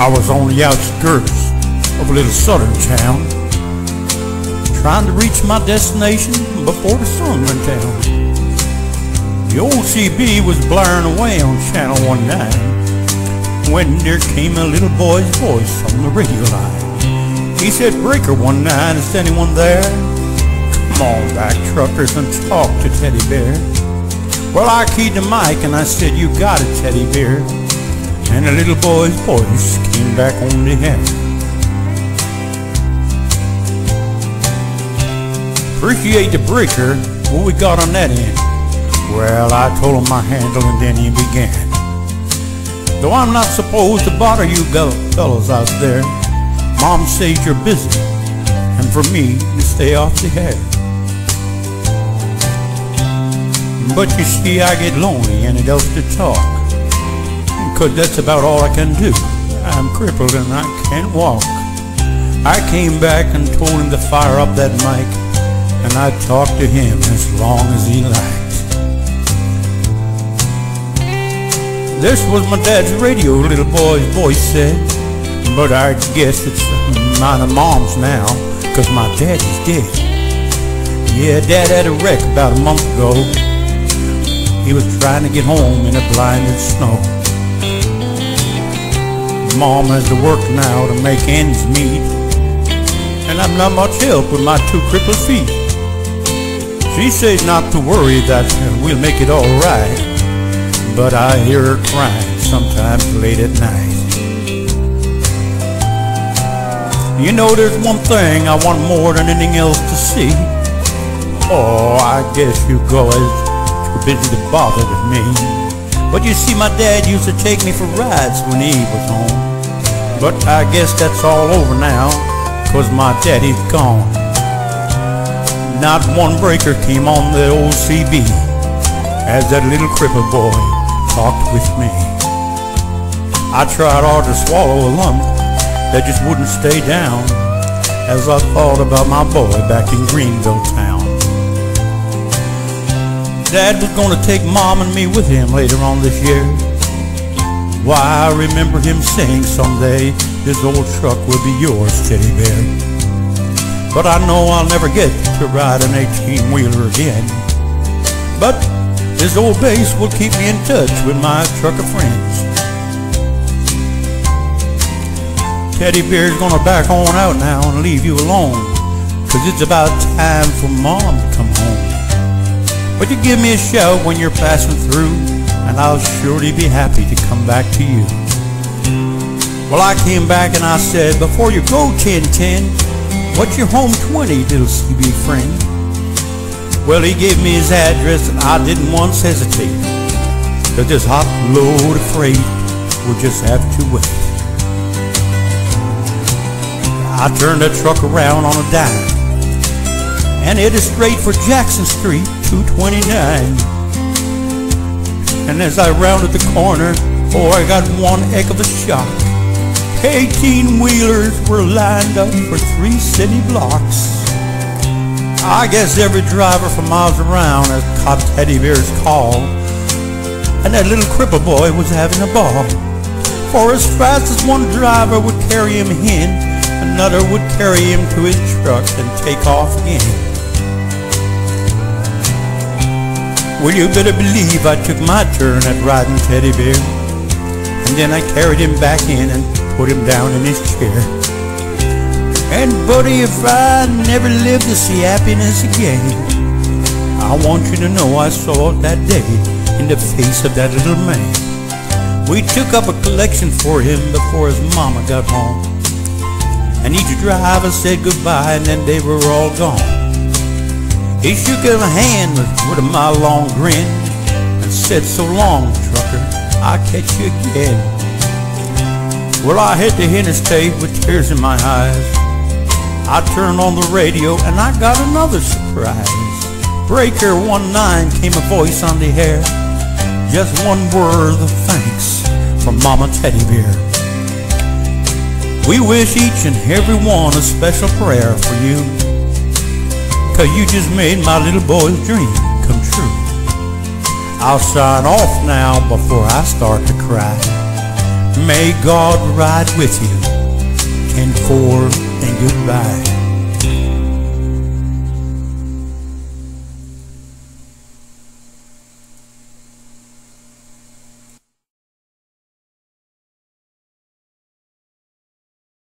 I was on the outskirts of a little southern town, trying to reach my destination before the sun went down. The old CB was blaring away on channel 19 when there came a little boy's voice on the radio line. He said, "Breaker 19, is anyone there? Come on back, truckers, and talk to Teddy Bear." Well, I keyed the mic and I said, "You got it, Teddy Bear." And the little boy's voice came back on the air. "Appreciate the breaker, what we got on that end?" Well, I told him my handle and then he began. "Though I'm not supposed to bother you fellas out there, Mom says you're busy, and for me to stay off the air. But you see, I get lonely and it helps to talk, 'cause that's about all I can do. I'm crippled and I can't walk." I came back and told him to fire up that mic, and I'd talk to him as long as he liked. "This was my dad's radio," little boy's voice said, "but I guess it's mine and Mom's now, 'cause my daddy's dead. Yeah, Dad had a wreck about a month ago. He was trying to get home in the blinding snow. Mom has to work now to make ends meet, and I'm not much help with my two crippled feet. She says not to worry, that we'll make it all right, but I hear her crying sometimes late at night. You know, there's one thing I want more than anything else to see. Oh, I guess you guys too busy to bother with me. But you see, my dad used to take me for rides when he was home. But I guess that's all over now, 'cause my daddy's gone. Not one breaker came on the old CB as that little crippled boy talked with me. I tried hard to swallow a lump that just wouldn't stay down as I thought about my boy back in Greenville town. Dad was gonna take Mom and me with him later on this year. Why, I remember him saying someday, "This old truck will be yours, Teddy Bear." But I know I'll never get to ride an 18-wheeler again. But this old base will keep me in touch with my trucker friends. Teddy Bear's gonna back on out now and leave you alone, 'cause it's about time for Mom to come home. But you give me a shout when you're passing through, and I'll surely be happy to come back to you. Well, I came back and I said, "Before you go, 1010, what's your home 20, little CB friend?" Well, he gave me his address and I didn't once hesitate, 'cause this hot load of freight would just have to wait. I turned the truck around on a dime and headed straight for Jackson Street, 229. And as I rounded the corner, oh, I got one heck of a shock. 18-wheelers were lined up for 3 city blocks. I guess every driver for miles around has caught Teddy Bear's call, and that little cripple boy was having a ball. For as fast as one driver would carry him in, another would carry him to his truck and take off again. Well, you better believe I took my turn at riding Teddy Bear, and then I carried him back in and put him down in his chair. And buddy, if I never live to see happiness again, I want you to know I saw it that day in the face of that little man. We took up a collection for him before his mama got home, and each driver said goodbye and then they were all gone. He shook his hand with a mile-long grin and said, "So long, trucker, I'll catch you again." Well, I hit the interstate with tears in my eyes. I turned on the radio and I got another surprise. Breaker 19 came a voice on the air. Just one word of thanks from Mama Teddy Bear. "We wish each and every one a special prayer for you, 'cause you just made my little boy's dream come true. I'll sign off now before I start to cry. May God ride with you. 10-4 and goodbye.